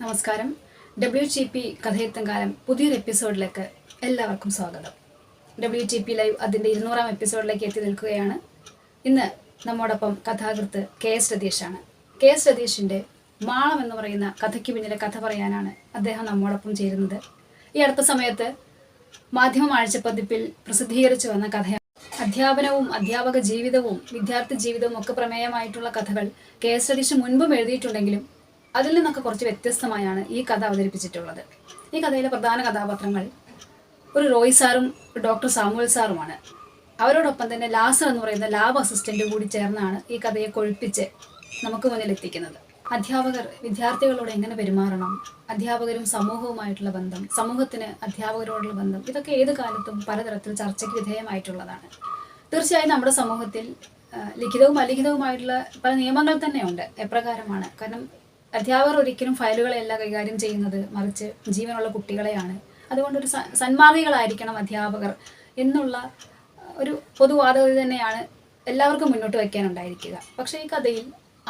നമസ്കാരം. WTP കഥയെത്തുംകാലം പുതിയൊരു എപ്പിസോഡിലേക്ക് എല്ലാവർക്കും സ്വാഗതം. WTP ലൈവ് അതിൻ്റെ 200-ാം എപ്പിസോഡിലേക്ക് എത്തി നിൽക്കുകയാണ്. ഇന്ന് നമ്മോടൊപ്പം കഥാകൃത്ത് KS രതീഷാണ്. KS രതീഷിൻ്റെ മാളം എന്ന് പറയുന്ന കഥയ്ക്ക് പിന്നിലെ കഥ പറയാനാണ് അദ്ദേഹം നമ്മോടൊപ്പം ചേരുന്നത്. ഈ അടുത്ത സമയത്ത് മാധ്യമ ആഴ്ചപ്പതിപ്പിൽ പ്രസിദ്ധീകരിച്ചു വന്ന കഥയാണ്. അധ്യാപനവും അധ്യാപക ജീവിതവും വിദ്യാർത്ഥി ജീവിതവും ഒക്കെ പ്രമേയമായിട്ടുള്ള കഥകൾ KS രതീഷ് മുൻപും എഴുതിയിട്ടുണ്ടെങ്കിലും അതിൽ നിന്നൊക്കെ കുറച്ച് വ്യത്യസ്തമായാണ് ഈ കഥ അവതരിപ്പിച്ചിട്ടുള്ളത്. ഈ കഥയിലെ പ്രധാന കഥാപാത്രങ്ങൾ ഒരു റോയ് സാറും ഡോക്ടർ സാമുവൽ സാറുമാണ്. അവരോടൊപ്പം തന്നെ ലാസർ എന്ന് പറയുന്ന ലാബ് അസിസ്റ്റന്റ് കൂടി ചേർന്നാണ് ഈ കഥയെ കൊഴുപ്പിച്ച് നമുക്ക് മുന്നിൽ എത്തിക്കുന്നത്. അധ്യാപകർ വിദ്യാർത്ഥികളോട് എങ്ങനെ പെരുമാറണം, അധ്യാപകരും സമൂഹവുമായിട്ടുള്ള ബന്ധം, സമൂഹത്തിന് അധ്യാപകരോടുള്ള ബന്ധം, ഇതൊക്കെ ഏത് കാലത്തും പലതരത്തിൽ ചർച്ചയ്ക്ക് വിധേയമായിട്ടുള്ളതാണ്. തീർച്ചയായും നമ്മുടെ സമൂഹത്തിൽ ലിഖിതവും അലിഖിതവുമായിട്ടുള്ള പല നിയമങ്ങൾ തന്നെയുണ്ട്. എപ്രകാരമാണ്? കാരണം അധ്യാപകർ ഒരിക്കലും ഫയലുകളെയല്ല കൈകാര്യം ചെയ്യുന്നത്, മറിച്ച് ജീവനുള്ള കുട്ടികളെയാണ്. അതുകൊണ്ടൊരു സന്മാർഗികളായിരിക്കണം അധ്യാപകർ എന്നുള്ള ഒരു പൊതുവാദഗതി തന്നെയാണ് എല്ലാവർക്കും മുന്നോട്ട് വയ്ക്കാനുണ്ടായിരിക്കുക. പക്ഷേ ഈ കഥയിൽ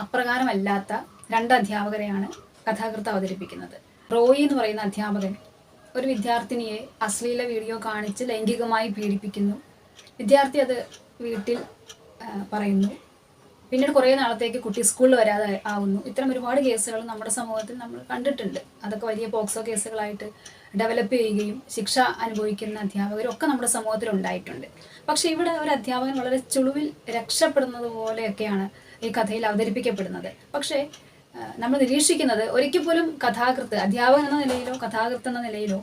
അപ്രകാരമല്ലാത്ത രണ്ട് അധ്യാപകരെയാണ് കഥാകൃത്ത് അവതരിപ്പിക്കുന്നത്. റോയി എന്ന് പറയുന്ന അധ്യാപകൻ ഒരു വിദ്യാർത്ഥിനിയെ അശ്ലീല വീഡിയോ കാണിച്ച് ലൈംഗികമായി പീഡിപ്പിക്കുന്നു. വിദ്യാർത്ഥി അത് വീട്ടിൽ പറയുന്നു. പിന്നീട് കുറേ നാളത്തേക്ക് കുട്ടി സ്കൂളിൽ വരാതെ ആവുന്നു. ഇത്തരം ഒരുപാട് കേസുകൾ നമ്മുടെ സമൂഹത്തിൽ നമ്മൾ കണ്ടിട്ടുണ്ട്. അതൊക്കെ വലിയ പോക്സോ കേസുകളായിട്ട് ഡെവലപ്പ് ചെയ്യുകയും ശിക്ഷ അനുഭവിക്കുന്ന അധ്യാപകരും ഒക്കെ നമ്മുടെ സമൂഹത്തിൽ ഉണ്ടായിട്ടുണ്ട്. പക്ഷേ ഇവിടെ ഒരു അധ്യാപകൻ വളരെ ചുളുവിൽ രക്ഷപ്പെടുന്നത് പോലെയൊക്കെയാണ് ഈ കഥയിൽ അവതരിപ്പിക്കപ്പെടുന്നത്. പക്ഷേ നമ്മൾ നിരീക്ഷിക്കുന്നത് ഒരിക്കൽ പോലും കഥാകൃത്ത് അധ്യാപകൻ എന്ന നിലയിലോ കഥാകൃത്ത് എന്ന നിലയിലോ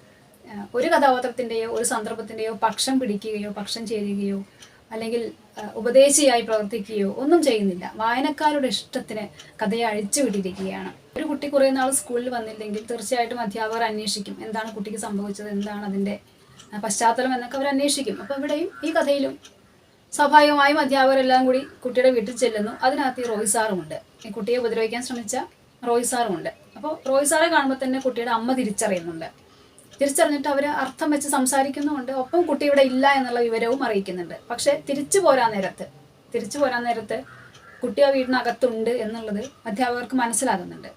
ഒരു കഥാപാത്രത്തിൻ്റെയോ ഒരു സന്ദർഭത്തിൻ്റെയോ പക്ഷം പിടിക്കുകയോ പക്ഷം ചേരുകയോ അല്ലെങ്കിൽ ഉപദേശിയായി പ്രവർത്തിക്കുകയോ ഒന്നും ചെയ്യുന്നില്ല. വായനക്കാരുടെ ഇഷ്ടത്തിന് കഥയെ അഴിച്ചു വിട്ടിരിക്കുകയാണ്. ഒരു കുട്ടി കുറേ നാൾ സ്കൂളിൽ വന്നില്ലെങ്കിൽ തീർച്ചയായിട്ടും അധ്യാപകർ അന്വേഷിക്കും എന്താണ് കുട്ടിക്ക് സംഭവിച്ചത്, എന്താണ് അതിൻ്റെ പശ്ചാത്തലം എന്നൊക്കെ അവർ അന്വേഷിക്കും. അപ്പോൾ ഇവിടെയും ഈ കഥയിലും സ്വാഭാവികമായും അധ്യാപകരെല്ലാം കൂടി കുട്ടിയുടെ വീട്ടിൽ ചെല്ലുന്നു. അതിനകത്ത് ഈ റോയ് സാറുമുണ്ട്. ഈ കുട്ടിയെ ഉപദ്രവിക്കാൻ ശ്രമിച്ച റോയ് സാറുമുണ്ട്. അപ്പോൾ റോയ് സാറെ കാണുമ്പോൾ തന്നെ കുട്ടിയുടെ അമ്മ തിരിച്ചറിയുന്നുണ്ട്. തിരിച്ചറിഞ്ഞിട്ട് അവർ അർത്ഥം വെച്ച് സംസാരിക്കുന്നുമുണ്ട്. ഒപ്പം കുട്ടി ഇവിടെ ഇല്ല എന്നുള്ള വിവരവും അറിയിക്കുന്നുണ്ട്. പക്ഷെ തിരിച്ചു പോരാൻ നേരത്ത് കുട്ടി ആ വീടിനകത്തുണ്ട് എന്നുള്ളത് അധ്യാപകർക്ക് മനസ്സിലാകുന്നുണ്ട്.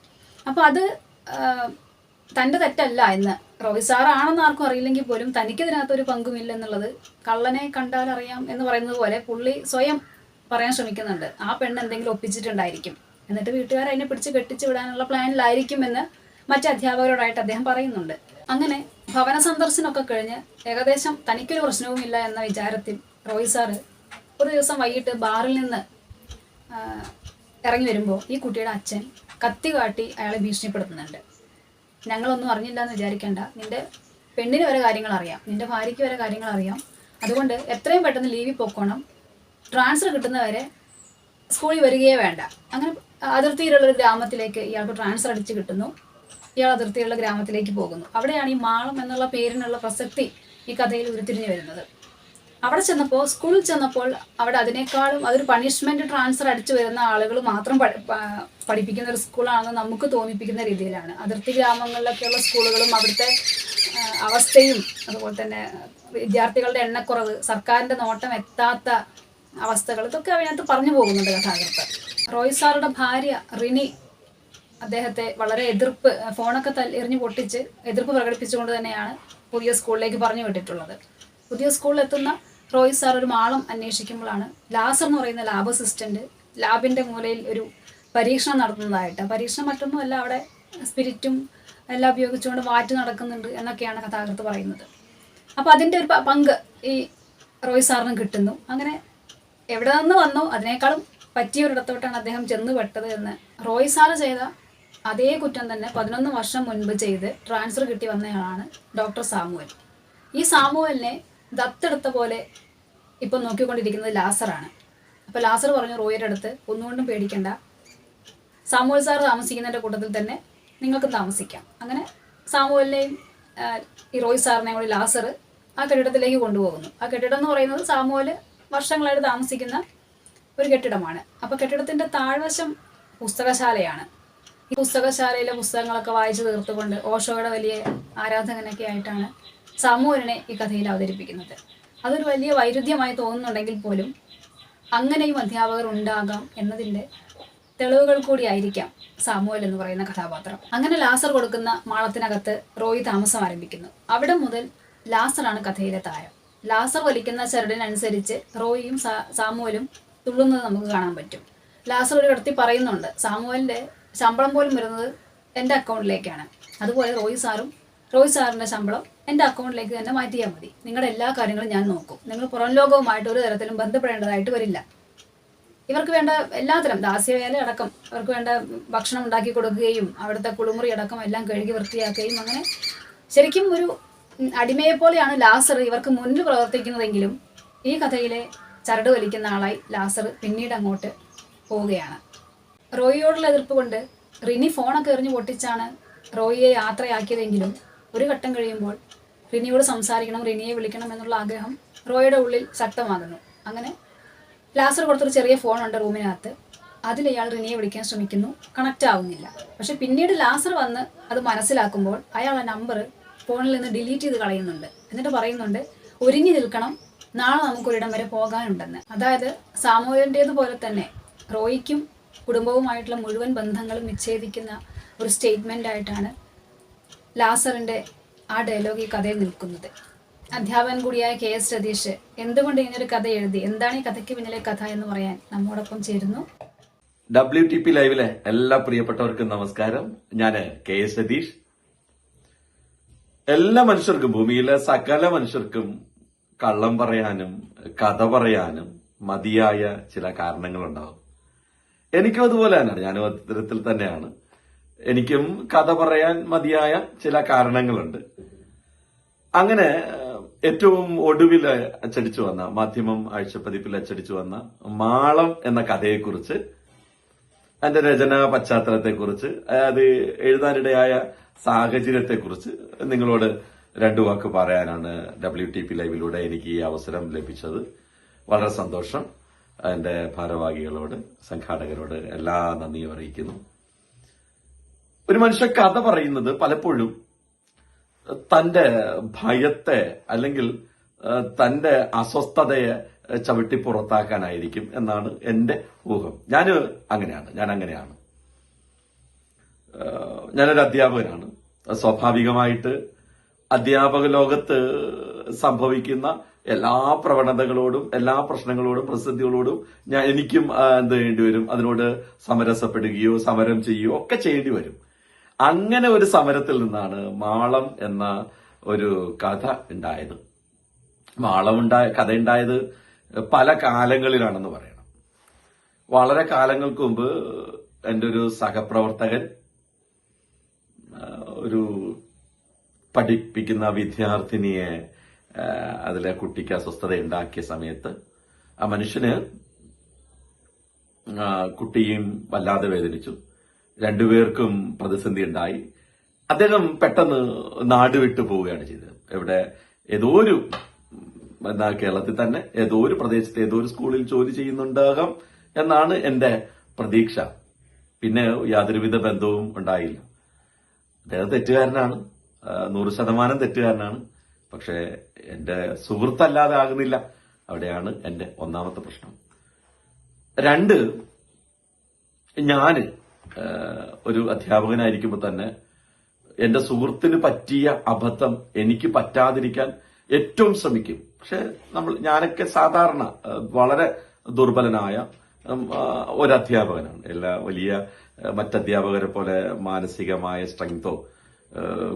അപ്പോൾ അത് തൻ്റെ തെറ്റല്ല എന്ന് റോയ് സാറാണെന്ന് ആർക്കും അറിയില്ലെങ്കിൽ പോലും തനിക്കതിനകത്തൊരു പങ്കുമില്ല എന്നുള്ളത് കള്ളനെ കണ്ടാൽ അറിയാം എന്ന് പറയുന്നത് പോലെ പുള്ളി സ്വയം പറയാൻ ശ്രമിക്കുന്നുണ്ട്. ആ പെണ്ണ് എന്തെങ്കിലും ഒപ്പിച്ചിട്ടുണ്ടായിരിക്കും, എന്നിട്ട് വീട്ടുകാർ അതിനെ പിടിച്ച് കെട്ടിച്ചു വിടാനുള്ള പ്ലാനിലായിരിക്കും എന്ന് മറ്റ് അധ്യാപകരോടായിട്ട് അദ്ദേഹം പറയുന്നുണ്ട്. അങ്ങനെ ഭവന സന്ദർശനമൊക്കെ കഴിഞ്ഞ് ഏകദേശം തനിക്കൊരു പ്രശ്നവുമില്ല എന്ന വിചാരത്തിൽ റോയ് സാറ് ഒരു ദിവസം വൈകിട്ട് ബാറിൽ നിന്ന് ഇറങ്ങി വരുമ്പോൾ ഈ കുട്ടിയുടെ അച്ഛൻ കത്തി കാട്ടി അയാളെ ഭീഷണിപ്പെടുത്തുന്നുണ്ട്. ഞങ്ങളൊന്നും അറിഞ്ഞില്ല എന്ന് വിചാരിക്കേണ്ട, നിന്റെ പെണ്ണിന് വരെ കാര്യങ്ങൾ അറിയാം, നിന്റെ ഭാര്യയ്ക്ക് വരെ കാര്യങ്ങൾ അറിയാം, അതുകൊണ്ട് എത്രയും പെട്ടെന്ന് ലീവിൽ പോക്കോണം, ട്രാൻസ്ഫർ കിട്ടുന്നവരെ സ്കൂളിൽ വരികയേ വേണ്ട. അങ്ങനെ അതിർത്തിയിലുള്ളൊരു ഗ്രാമത്തിലേക്ക് ഇയാൾക്ക് ട്രാൻസ്ഫർ അടിച്ച് കിട്ടുന്നു. ഇയാൾ അതിർത്തിയുള്ള ഗ്രാമത്തിലേക്ക് പോകുന്നു. അവിടെയാണ് ഈ മാളം എന്നുള്ള പേരിനുള്ള പ്രസക്തി ഈ കഥയിൽ ഉരുത്തിരിഞ്ഞു വരുന്നത്. അവിടെ ചെന്നപ്പോൾ, സ്കൂളിൽ ചെന്നപ്പോൾ അവിടെ അതിനേക്കാളും അതൊരു പണിഷ്മെന്റ് ട്രാൻസ്ഫർ അടിച്ചു വരുന്ന ആളുകൾ മാത്രം പഠിപ്പിക്കുന്ന ഒരു സ്കൂളാണെന്ന് നമുക്ക് തോന്നിപ്പിക്കുന്ന രീതിയിലാണ്. അതിർത്തി ഗ്രാമങ്ങളിലൊക്കെയുള്ള സ്കൂളുകളും അവിടുത്തെ അവസ്ഥയും അതുപോലെ തന്നെ വിദ്യാർത്ഥികളുടെ എണ്ണക്കുറവ്, സർക്കാരിൻ്റെ നോട്ടം എത്താത്ത അവസ്ഥകൾ, ഇതൊക്കെ അതിനകത്ത് പറഞ്ഞു പോകുന്നുണ്ട് കഥാകൃത്ത്. റോയ് സാറുടെ ഭാര്യ റിനി അദ്ദേഹത്തെ വളരെ എതിർപ്പ്, ഫോണൊക്കെ എറിഞ്ഞു പൊട്ടിച്ച് എതിർപ്പ് പ്രകടിപ്പിച്ചുകൊണ്ട് തന്നെയാണ് പുതിയ സ്കൂളിലേക്ക് പറഞ്ഞു വിട്ടിട്ടുള്ളത്. പുതിയ സ്കൂളിൽ എത്തുന്ന റോയ് സാർ ഒരു മാളം അന്വേഷിക്കുമ്പോഴാണ് ലാസർ എന്ന് പറയുന്ന ലാബ് അസിസ്റ്റന്റ് ലാബിൻ്റെ മൂലയിൽ ഒരു പരീക്ഷണം നടത്തുന്നതായിട്ട്, പരീക്ഷണം മറ്റൊന്നുമല്ല, അവിടെ സ്പിരിറ്റും എല്ലാം ഉപയോഗിച്ചുകൊണ്ട് വാറ്റ് നടക്കുന്നുണ്ട് എന്നൊക്കെയാണ് കഥാകൃത്ത് പറയുന്നത്. അപ്പോൾ അതിൻ്റെ ഒരു പങ്ക് ഈ റോയ് സാറിനും കിട്ടുന്നു. അങ്ങനെ എവിടെ നിന്ന് വന്നോ അതിനേക്കാളും പറ്റിയൊരിടത്തോട്ടാണ് അദ്ദേഹം ചെന്ന് പെട്ടത് എന്ന് റോയ് സാറ് ചെയ്ത അതേ കുറ്റം തന്നെ 11 വർഷം മുൻപ് ചെയ്ത് ട്രാൻസ്ഫർ കിട്ടി വന്നയാളാണ് ഡോക്ടർ സാമുവൽ. ഈ സാമുവലിനെ ദത്തെടുത്ത പോലെ ഇപ്പം നോക്കിക്കൊണ്ടിരിക്കുന്നത് ലാസറാണ്. അപ്പോൾ ലാസർ പറഞ്ഞു റോയിയുടെ അടുത്ത്, ഒന്നുകൊണ്ടും പേടിക്കണ്ട, സാമുവൽ സാർ താമസിക്കുന്നതിൻ്റെ കൂട്ടത്തിൽ തന്നെ നിങ്ങൾക്കും താമസിക്കാം. അങ്ങനെ സാമുവലിനെയും ഈ റോയ് സാറിനെയും കൂടി ലാസർ ആ കെട്ടിടത്തിലേക്ക് കൊണ്ടുപോകുന്നു. ആ കെട്ടിടം എന്ന് പറയുന്നത് സാമുവൽ വർഷങ്ങളായിട്ട് താമസിക്കുന്ന ഒരു കെട്ടിടമാണ്. അപ്പോൾ കെട്ടിടത്തിൻ്റെ താഴ്വശം പുസ്തകശാലയാണ്. ഈ പുസ്തകശാലയിലെ പുസ്തകങ്ങളൊക്കെ വായിച്ചു തീർത്തുകൊണ്ട് ഓഷോയുടെ വലിയ ആരാധകനൊക്കെ ആയിട്ടാണ് സാമുവലിനെ ഈ കഥയിൽ അവതരിപ്പിക്കുന്നത്. അതൊരു വലിയ വൈരുദ്ധ്യമായി തോന്നുന്നുണ്ടെങ്കിൽ പോലും അങ്ങനെയും അധ്യാപകർ ഉണ്ടാകാം എന്നതിൻ്റെ തെളിവുകൾ കൂടിയായിരിക്കാം സാമുവൽ എന്ന് പറയുന്ന കഥാപാത്രം. അങ്ങനെ ലാസർ കൊടുക്കുന്ന മാളത്തിനകത്ത് റോയി താമസം ആരംഭിക്കുന്നു. അവിടെ മുതൽ ലാസറാണ് കഥയിലെ താരം. ലാസർ വലിക്കുന്ന ചരടിനനുസരിച്ച് റോയിയും സാമുവലും തുള്ളുന്നത് നമുക്ക് കാണാൻ പറ്റും. ലാസർ ഒരു ഇടത്തിൽ പറയുന്നുണ്ട്, സാമുവലിന്റെ ശമ്പളം പോലും വരുന്നത് എൻ്റെ അക്കൗണ്ടിലേക്കാണ്, അതുപോലെ റോയി സാറിന്റെ ശമ്പളം എൻ്റെ അക്കൗണ്ടിലേക്ക് തന്നെ മാറ്റിയാൽ മതി, നിങ്ങളുടെ എല്ലാ കാര്യങ്ങളും ഞാൻ നോക്കും, നിങ്ങൾ പുറം ലോകവുമായിട്ട് ഒരു തരത്തിലും ബന്ധപ്പെടേണ്ടതായിട്ട് വരില്ല. ഇവർക്ക് വേണ്ട എല്ലാത്തരം ദാസ്യവേല അടക്കം അവർക്ക് വേണ്ട ഭക്ഷണം ഉണ്ടാക്കി കൊടുക്കുകയും അവിടുത്തെ കുളിമുറി അടക്കം എല്ലാം കഴുകി വൃത്തിയാക്കുകയും അങ്ങനെ ശരിക്കും ഒരു അടിമയെ പോലെയാണ് ലാസർ ഇവർക്ക് മുന്നിൽ പ്രവർത്തിക്കുന്നതെങ്കിലും ഈ കഥയിലെ ചരട് വലിക്കുന്ന ആളായി ലാസർ പിന്നീട് അങ്ങോട്ട് പോവുകയാണ്. റോയിയോടുള്ള എതിർപ്പ് കൊണ്ട് റിനി ഫോണൊക്കെ എറിഞ്ഞു പൊട്ടിച്ചാണ് റോയിയെ യാത്രയാക്കിയതെങ്കിലും ഒരു ഘട്ടം കഴിയുമ്പോൾ റിനിയോട് സംസാരിക്കണം, റിനിയെ വിളിക്കണം എന്നുള്ള ആഗ്രഹം റോയിയുടെ ഉള്ളിൽ ശക്തമാകുന്നു. അങ്ങനെ ലാസർ കൊടുത്തൊരു ചെറിയ ഫോണുണ്ട് റൂമിനകത്ത്, അതിൽ ഇയാൾ റിനിയെ വിളിക്കാൻ ശ്രമിക്കുന്നു, കണക്റ്റ് ആവുന്നില്ല. പക്ഷെ പിന്നീട് ലാസർ വന്ന് അത് മനസ്സിലാക്കുമ്പോൾ അയാൾ ആ നമ്പർ ഫോണിൽ നിന്ന് ഡിലീറ്റ് ചെയ്ത് കളയുന്നുണ്ട്. എന്നിട്ട് പറയുന്നുണ്ട്, ഒരുങ്ങി നിൽക്കണം, നാളെ നമുക്കൊരിടം വരെ പോകാനുണ്ടെന്ന്. അതായത് സാമുവലിൻ്റേതുപോലെ തന്നെ റോയിക്കും കുടുംബവുമായിട്ടുള്ള മുഴുവൻ ബന്ധങ്ങളും വിച്ഛേദിക്കുന്ന ഒരു സ്റ്റേറ്റ്മെൻ്റ് ആയിട്ടാണ് ലാസറിൻ്റെ ആ ഡയലോഗ് ഈ കഥയിൽ നിൽക്കുന്നത്. അധ്യാപകൻ കൂടിയായ KS രതീഷ് എന്തുകൊണ്ട് ഇങ്ങനൊരു കഥ എഴുതി, എന്താണ് ഈ കഥയ്ക്ക് പിന്നിലെ കഥ എന്ന് പറയാൻ നമ്മോടൊപ്പം ചേരുന്നു. WTP ലൈവിലെ എല്ലാ പ്രിയപ്പെട്ടവർക്കും നമസ്കാരം. ഞാന് KS രതീഷ്. എല്ലാ മനുഷ്യർക്കും, ഭൂമിയിലെ സകല മനുഷ്യർക്കും കള്ളം പറയാനും കഥ പറയാനും മതിയായ ചില കാരണങ്ങളുണ്ടാവും. എനിക്കും അതുപോലെ തന്നെയാണ്, ഞാനും അത്തരത്തിൽ തന്നെയാണ്. എനിക്കും കഥ പറയാൻ മതിയായ ചില കാരണങ്ങളുണ്ട്. അങ്ങനെ ഏറ്റവും ഒടുവിൽ അച്ചടിച്ചു വന്ന മാധ്യമം ആഴ്ചപ്പതിപ്പിൽ അച്ചടിച്ചു വന്ന മാളം എന്ന കഥയെക്കുറിച്ച്, അതിന്റെ രചനാ പശ്ചാത്തലത്തെക്കുറിച്ച്, അത് എഴുതാനിടയായ സാഹചര്യത്തെക്കുറിച്ച് നിങ്ങളോട് രണ്ടു വാക്ക് പറയാനാണ് WTP ലൈവിലൂടെ എനിക്ക് ഈ അവസരം ലഭിച്ചത്. വളരെ സന്തോഷം. അതിന്റെ ഭാരവാഹികളോട്, സംഘാടകരോട് എല്ലാ നന്ദിയും അറിയിക്കുന്നു. ഒരു മനുഷ്യൻ കഥ പറയുന്നത് പലപ്പോഴും തന്റെ ഭയത്തെ അല്ലെങ്കിൽ തന്റെ അസ്വസ്ഥതയെ ചവിട്ടി പുറത്താക്കാനായിരിക്കും എന്നാണ് എന്റെ ഊഹം. ഞാൻ അങ്ങനെയാണ്. ഞാനൊരു അധ്യാപകനാണ്. സ്വാഭാവികമായിട്ട് അധ്യാപക ലോകത്ത് സംഭവിക്കുന്ന എല്ലാ പ്രവണതകളോടും എല്ലാ പ്രശ്നങ്ങളോടും പ്രതിസന്ധികളോടും എനിക്കും എന്ത് ചെയ്യേണ്ടി വരും, അതിനോട് സമരസപ്പെടുകയോ സമരം ചെയ്യുകയോ ഒക്കെ ചെയ്യേണ്ടി വരും. അങ്ങനെ ഒരു സമരത്തിൽ നിന്നാണ് മാളം എന്ന ഒരു കഥ ഉണ്ടായത്. കഥ ഉണ്ടായത് പല കാലങ്ങളിലാണെന്ന് പറയണം. വളരെ കാലങ്ങൾക്ക് മുമ്പ് എൻ്റെ ഒരു സഹപ്രവർത്തകൻ ഒരു പഠിപ്പിക്കുന്ന വിദ്യാർത്ഥിനിയെ, അതിലെ കുട്ടിക്ക് അസ്വസ്ഥത ഉണ്ടാക്കിയ സമയത്ത് ആ മനുഷ്യന് കുട്ടിയും വല്ലാതെ വേദനിച്ചു. രണ്ടുപേർക്കും പ്രതിസന്ധി ഉണ്ടായി. അദ്ദേഹം പെട്ടെന്ന് നാട് വിട്ടു പോവുകയാണ് ചെയ്തത്. കേരളത്തിൽ തന്നെ ഏതോ ഒരു പ്രദേശത്ത് ഏതോ ഒരു സ്കൂളിൽ ജോലി ചെയ്യുന്നുണ്ടാകാം എന്നാണ് എന്റെ പ്രതീക്ഷ. പിന്നെ യാതൊരുവിധ ബന്ധവും ഉണ്ടായില്ല. അദ്ദേഹം തെറ്റുകാരനാണ്, 100% തെറ്റുകാരനാണ്. പക്ഷെ എന്റെ സുഹൃത്തല്ലാതെ ആകുന്നില്ല. അവിടെയാണ് എന്റെ ഒന്നാമത്തെ പ്രശ്നം. 2, ഞാന് ഒരു അധ്യാപകനായിരിക്കുമ്പോൾ തന്നെ എന്റെ സുഹൃത്തിന് പറ്റിയ അബദ്ധം എനിക്ക് പറ്റാതിരിക്കാൻ ഏറ്റവും ശ്രമിക്കും. പക്ഷെ ഞാനൊക്കെ സാധാരണ വളരെ ദുർബലനായ ഒരു അധ്യാപകനാണ്. വലിയ മറ്റധ്യാപകരെ പോലെ മാനസികമായ സ്ട്രെങ്തോ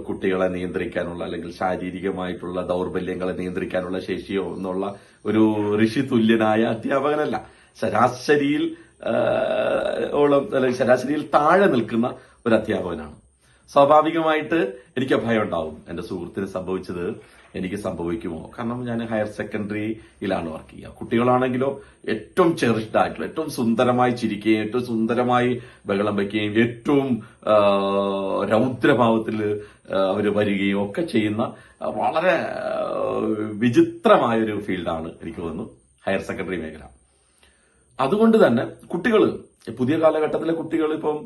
കുട്ടികളെ നിയന്ത്രിക്കാനുള്ള അല്ലെങ്കിൽ ശാരീരികമായിട്ടുള്ള ദൗർബല്യങ്ങളെ നിയന്ത്രിക്കാനുള്ള ശേഷിയോ എന്നുള്ള ഒരു ഋഷി തുല്യനായ അധ്യാപകനല്ല. ശരാശരിയിൽ ശരാശരിയിൽ താഴെ നിൽക്കുന്ന ഒരു അധ്യാപകനാണ്. സ്വാഭാവികമായിട്ട് എനിക്ക് ഭയം ഉണ്ടാവും, എന്റെ സുഹൃത്തിന് സംഭവിച്ചത് എനിക്ക് സംഭവിക്കുമോ. കാരണം ഞാൻ ഹയർ സെക്കൻഡറിയിലാണ് വർക്ക് ചെയ്യുക. കുട്ടികളാണെങ്കിലോ ഏറ്റവും ചെറിഷ്ഡ് ആയിട്ടുള്ള, ഏറ്റവും സുന്ദരമായി ചിരിക്കുകയും ഏറ്റവും സുന്ദരമായി ബഹളം വയ്ക്കുകയും ഏറ്റവും രൗദ്രഭാവത്തിൽ അവർ വരികയും ഒക്കെ ചെയ്യുന്ന വളരെ വിചിത്രമായൊരു ഫീൽഡാണ് എനിക്ക് തോന്നുന്നു ഹയർ സെക്കൻഡറി മേഖല. അതുകൊണ്ട് തന്നെ കുട്ടികൾ, പുതിയ കാലഘട്ടത്തിലെ കുട്ടികൾ ഇപ്പം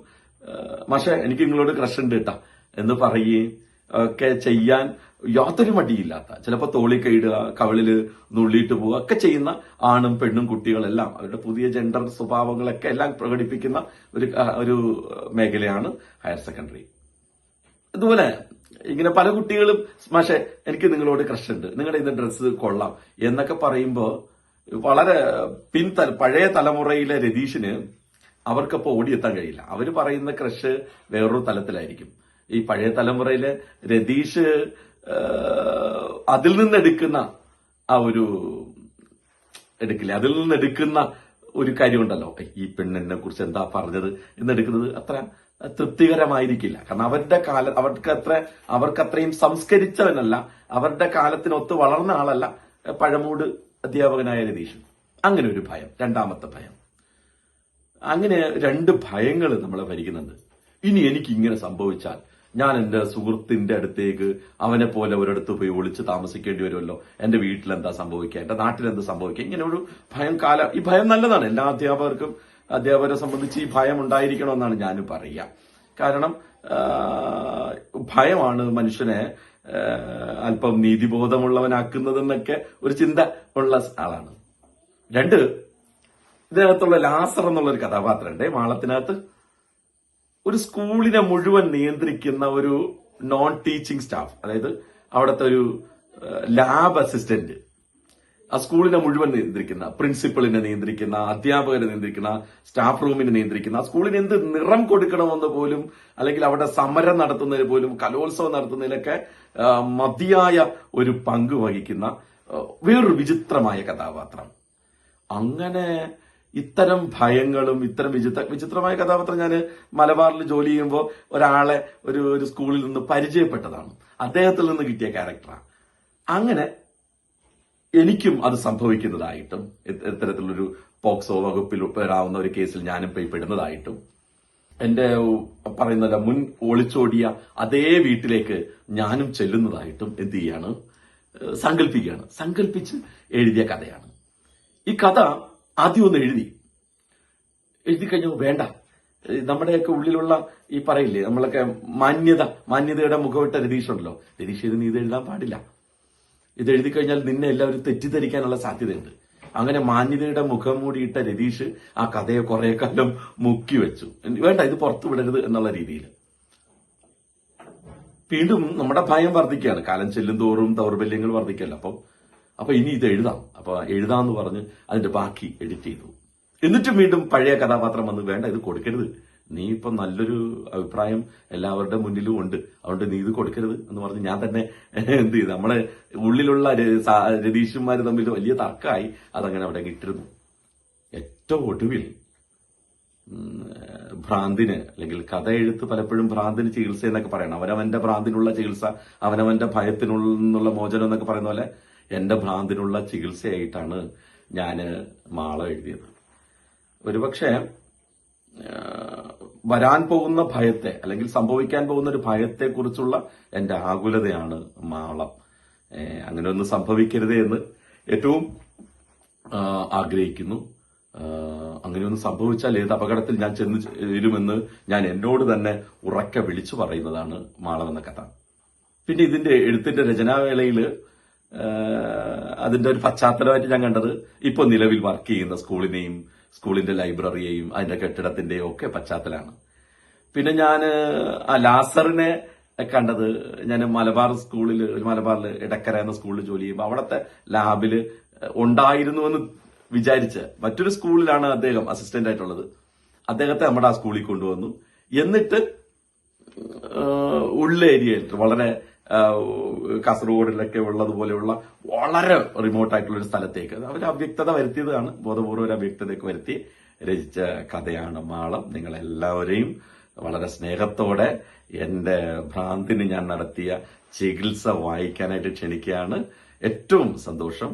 മാഷെ എനിക്ക് നിങ്ങളോട് ക്രഷ് ഉണ്ട് കേട്ടാ എന്ന് പറയുകയും ഒക്കെ ചെയ്യാൻ യാതൊരു മടിയില്ലാത്ത, ചിലപ്പോൾ തോളി കൈയിടുക, കവിളില് നുള്ളിയിട്ട് പോവുക ഒക്കെ ചെയ്യുന്ന ആണും പെണ്ണും കുട്ടികളെല്ലാം അവരുടെ പുതിയ ജെൻഡർ സ്വഭാവങ്ങളൊക്കെ എല്ലാം പ്രകടിപ്പിക്കുന്ന ഒരു മേഖലയാണ് ഹയർ സെക്കൻഡറി. അതുപോലെ ഇങ്ങനെ പല കുട്ടികളും മാഷെ എനിക്ക് നിങ്ങളോട് ക്രഷ് ഉണ്ട്, നിങ്ങളുടെ ഇന്ന് ഡ്രസ്സ് കൊള്ളാം എന്നൊക്കെ പറയുമ്പോൾ വളരെ പഴയ തലമുറയിലെ രതീഷിന് അവർക്കപ്പോ ഓടിയെത്താൻ കഴിയില്ല. അവര് പറയുന്ന ക്രഷ് വേറൊരു തലത്തിലായിരിക്കും. ഈ പഴയ തലമുറയിലെ രതീഷ് അതിൽ നിന്നെടുക്കുന്ന ആ ഒരു അതിൽ നിന്നെടുക്കുന്ന ഒരു കാര്യമുണ്ടല്ലോ, ഈ പെണ്ണിനെ കുറിച്ച് എന്താ പറഞ്ഞത് എന്നെടുക്കുന്നത് അത്ര തൃപ്തികരമായിരിക്കില്ല. കാരണം അവർക്ക് അത്രയും സംസ്കരിച്ചവനല്ല, അവരുടെ കാലത്തിനൊത്ത് വളർന്ന ആളല്ല പഴമൂട് അധ്യാപകനായ രതീഷ്. അങ്ങനെ ഒരു ഭയം, രണ്ടാമത്തെ ഭയം. അങ്ങനെ രണ്ട് ഭയങ്ങൾ നമ്മളെ ഭരിക്കുന്നുണ്ട്. ഇനി എനിക്ക് ഇങ്ങനെ സംഭവിച്ചാൽ ഞാൻ എന്റെ സുഹൃത്തിന്റെ അടുത്തേക്ക് അവനെ പോലെ ഒരിടത്ത് പോയി ഒളിച്ച് താമസിക്കേണ്ടി വരുമല്ലോ, എന്റെ വീട്ടിൽ എന്താ സംഭവിക്കുക, എന്റെ നാട്ടിൽ എന്താ സംഭവിക്കുക, ഇങ്ങനെ ഒരു ഭയം ഈ ഭയം നല്ലതാണ്. എല്ലാ അധ്യാപകരെ സംബന്ധിച്ച് ഈ ഭയം ഉണ്ടായിരിക്കണമെന്നാണ് ഞാനും പറയുക. കാരണം ഭയമാണ് മനുഷ്യനെ അല്പം നീതിബോധമുള്ളവനാക്കുന്നതെന്നൊക്കെ ഒരു ചിന്ത ഉള്ള ആളാണ്. രണ്ട്, ഇതിനകത്തുള്ള ലാസർ എന്നുള്ളൊരു കഥാപാത്രമുണ്ട് മാളത്തിനകത്ത്. ഒരു സ്കൂളിനെ മുഴുവൻ നിയന്ത്രിക്കുന്ന ഒരു നോൺ ടീച്ചിങ് സ്റ്റാഫ്, അതായത് അവിടുത്തെ ഒരു ലാബ് അസിസ്റ്റന്റ്, ആ സ്കൂളിനെ മുഴുവൻ നിയന്ത്രിക്കുന്ന, പ്രിൻസിപ്പളിനെ നിയന്ത്രിക്കുന്ന, അധ്യാപകരെ നിയന്ത്രിക്കുന്ന, സ്റ്റാഫ് റൂമിനെ നിയന്ത്രിക്കുന്ന, ആ സ്കൂളിന് എന്ത് നിറം കൊടുക്കണമെന്ന് പോലും, അല്ലെങ്കിൽ അവിടെ സമരം നടത്തുന്നതിന് പോലും, കലോത്സവം നടത്തുന്നതിലൊക്കെ മതിയായ ഒരു പങ്ക് വഹിക്കുന്ന വേറൊരു വിചിത്രമായ കഥാപാത്രം. അങ്ങനെ ഇത്തരം ഭയങ്ങളും ഇത്തരം വിചിത്രമായ കഥാപാത്രം ഞാൻ മലബാറിൽ ജോലി ചെയ്യുമ്പോൾ ഒരാളെ ഒരു സ്കൂളിൽ നിന്ന് പരിചയപ്പെട്ടതാണ്. അദ്ദേഹത്തിൽ നിന്ന് കിട്ടിയ ക്യാരക്ടറാണ്. അങ്ങനെ എനിക്കും അത് സംഭവിക്കുന്നതായിട്ടും, ഇത്തരത്തിലൊരു പോക്സോ വകുപ്പിൽ വരാവുന്ന ഒരു കേസിൽ ഞാനും പോയി പെടുന്നതായിട്ടും, എന്റെ പറയുന്നില്ല മുൻ ഒളിച്ചോടിയ അതേ വീട്ടിലേക്ക് ഞാനും ചെല്ലുന്നതായിട്ടും എന്ത് ചെയ്യാണ്, സങ്കല്പിച്ച് എഴുതിയ കഥയാണ്. ഈ കഥ ആദ്യം ഒന്ന് എഴുതി കഴിഞ്ഞു വേണ്ട, നമ്മുടെയൊക്കെ ഉള്ളിലുള്ള ഈ പറയില്ലേ, നമ്മളൊക്കെ മാന്യതയുടെ മുഖവിട്ട രതീഷുണ്ടല്ലോ, രതീഷ് ഇത് നീ ഇത് എഴുതാൻ പാടില്ല, ഇത് എഴുതി കഴിഞ്ഞാൽ നിന്നെ എല്ലാവരും തെറ്റിദ്ധരിക്കാനുള്ള സാധ്യതയുണ്ട്. അങ്ങനെ മാന്യതയുടെ മുഖം മൂടിയിട്ട രതീഷ് ആ കഥയെ കുറെ കാലം മുക്കി വെച്ചു. വേണ്ട, ഇത് പുറത്തു വിടരുത് എന്നുള്ള രീതിയിൽ. വീണ്ടും നമ്മുടെ ഭയം വർദ്ധിക്കുകയാണ്, കാലം ചെല്ലും തോറും ദൗർബല്യങ്ങൾ വർദ്ധിക്കല്ലോ. അപ്പൊ ഇനി ഇത് എഴുതാന്ന് പറഞ്ഞ് അതിന്റെ ബാക്കി എഡിറ്റ് ചെയ്തു. എന്നിട്ടും വീണ്ടും പഴയ കഥാപാത്രം വന്ന് വേണ്ട, ഇത് കൊടുക്കരുത്, നീ ഇപ്പൊ നല്ലൊരു അഭിപ്രായം എല്ലാവരുടെ മുന്നിലും ഉണ്ട്, അതുകൊണ്ട് നീ ഇത് കൊടുക്കരുത് എന്ന് പറഞ്ഞ് ഞാൻ തന്നെ എന്ത് ചെയ്തു, നമ്മളെ ഉള്ളിലുള്ള രതീഷന്മാർ തമ്മിൽ വലിയ തർക്കമായി. അതങ്ങനെ അവിടെ ഇട്ടിരുന്നു. ഏറ്റവും ഒടുവിൽ ഭ്രാന്തിന്, അല്ലെങ്കിൽ കഥ എഴുത്ത് പലപ്പോഴും ഭ്രാന്തിന് ചികിത്സ എന്നൊക്കെ പറയണം. അവനവന്റെ ഭ്രാന്തിനുള്ള ചികിത്സ, അവനവന്റെ ഭയത്തിനുള്ള മോചനം എന്നൊക്കെ പറയുന്ന പോലെ എന്റെ ഭ്രാന്തിനുള്ള ചികിത്സയായിട്ടാണ് ഞാൻ മാളം എഴുതിയത്. ഒരുപക്ഷെ വരാൻ പോകുന്ന ഭയത്തെ, അല്ലെങ്കിൽ സംഭവിക്കാൻ പോകുന്ന ഒരു ഭയത്തെ കുറിച്ചുള്ള എന്റെ ആകുലതയാണ് മാളം. അങ്ങനെ ഒന്നും സംഭവിക്കരുതേ എന്ന് ഏറ്റവും ആഗ്രഹിക്കുന്നു. അങ്ങനെയൊന്നും സംഭവിച്ചാൽ ഏത് അപകടത്തിൽ ഞാൻ ചെന്ന് ചേരുമെന്ന് ഞാൻ എന്നോട് തന്നെ ഉറക്കെ വിളിച്ചു പറയുന്നതാണ് മാളം എന്ന കഥ. പിന്നെ ഇതിന്റെ എഴുത്തിന്റെ രചനാവേളയിൽ അതിന്റെ ഒരു പശ്ചാത്തലമായിട്ട് ഞാൻ കണ്ടത് ഇപ്പൊ നിലവിൽ വർക്ക് ചെയ്യുന്ന സ്കൂളിന്റെ ലൈബ്രറിയെയും അതിന്റെ കെട്ടിടത്തിന്റെയും ഒക്കെ പശ്ചാത്തലമാണ്. പിന്നെ ഞാൻ ലാസറിനെ കണ്ടത്, ഞാൻ മലബാറിൽ എടക്കര എന്ന സ്കൂളിൽ ജോലി ചെയ്യുമ്പോൾ അവിടുത്തെ ലാബില് ഉണ്ടായിരുന്നുവെന്ന് വിചാരിച്ച് മറ്റൊരു സ്കൂളിലാണ് അദ്ദേഹം അസിസ്റ്റന്റ് ആയിട്ടുള്ളത്. അദ്ദേഹത്തെ നമ്മുടെ ആ സ്കൂളിൽ കൊണ്ടുവന്നു. എന്നിട്ട് ഉള്ള ഏരിയയിൽ, വളരെ കാസർഗോഡിലൊക്കെ ഉള്ളതുപോലെയുള്ള വളരെ റിമോട്ടായിട്ടുള്ള ഒരു സ്ഥലത്തേക്ക് അവർ അവ്യക്തത വരുത്തിയതാണ്, ബോധപൂർവ്വം ഒരു അവ്യക്തതയൊക്കെ വരുത്തി രചിച്ച കഥയാണ് മാളം. നിങ്ങളെല്ലാവരെയും വളരെ സ്നേഹത്തോടെ എന്റെ ഭ്രാന്തിന് ഞാൻ നടത്തിയ ചികിത്സ വായിക്കാനായിട്ട് ക്ഷണിക്കുകയാണ്. ഏറ്റവും സന്തോഷം.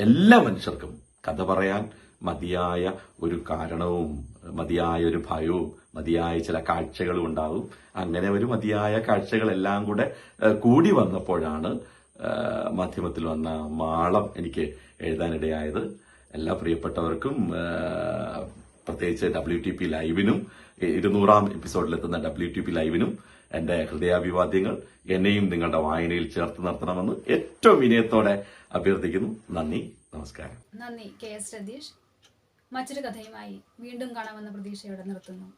എല്ലാ മനുഷ്യർക്കും കഥ പറയാൻ മതിയായ ഒരു കാരണവും മതിയായ ഒരു ഭയവും മതിയായ ചില കാഴ്ചകളും ഉണ്ടാവും. അങ്ങനെ ഒരു മതിയായ കാഴ്ചകളെല്ലാം കൂടി വന്നപ്പോഴാണ് മാധ്യമത്തിൽ വന്ന മാളം എനിക്ക് എഴുതാനിടയായത്. എല്ലാ പ്രിയപ്പെട്ടവർക്കും, പ്രത്യേകിച്ച് WTP ലൈവിനും 200ാം എപ്പിസോഡിലെത്തുന്ന WTP ലൈവിനും എന്റെ ഹൃദയാഭിവാദ്യങ്ങൾ. എന്നെയും നിങ്ങളുടെ വായനയിൽ ചേർത്ത് നിർത്തണമെന്ന് ഏറ്റവും വിനയത്തോടെ അഭ്യർത്ഥിക്കുന്നു. നന്ദി, നമസ്കാരം. നന്ദി. KS രതീഷ്. മറ്റൊരു കഥയുമായി വീണ്ടും കാണാമെന്ന പ്രതീക്ഷയോടെ നിർത്തുന്നു.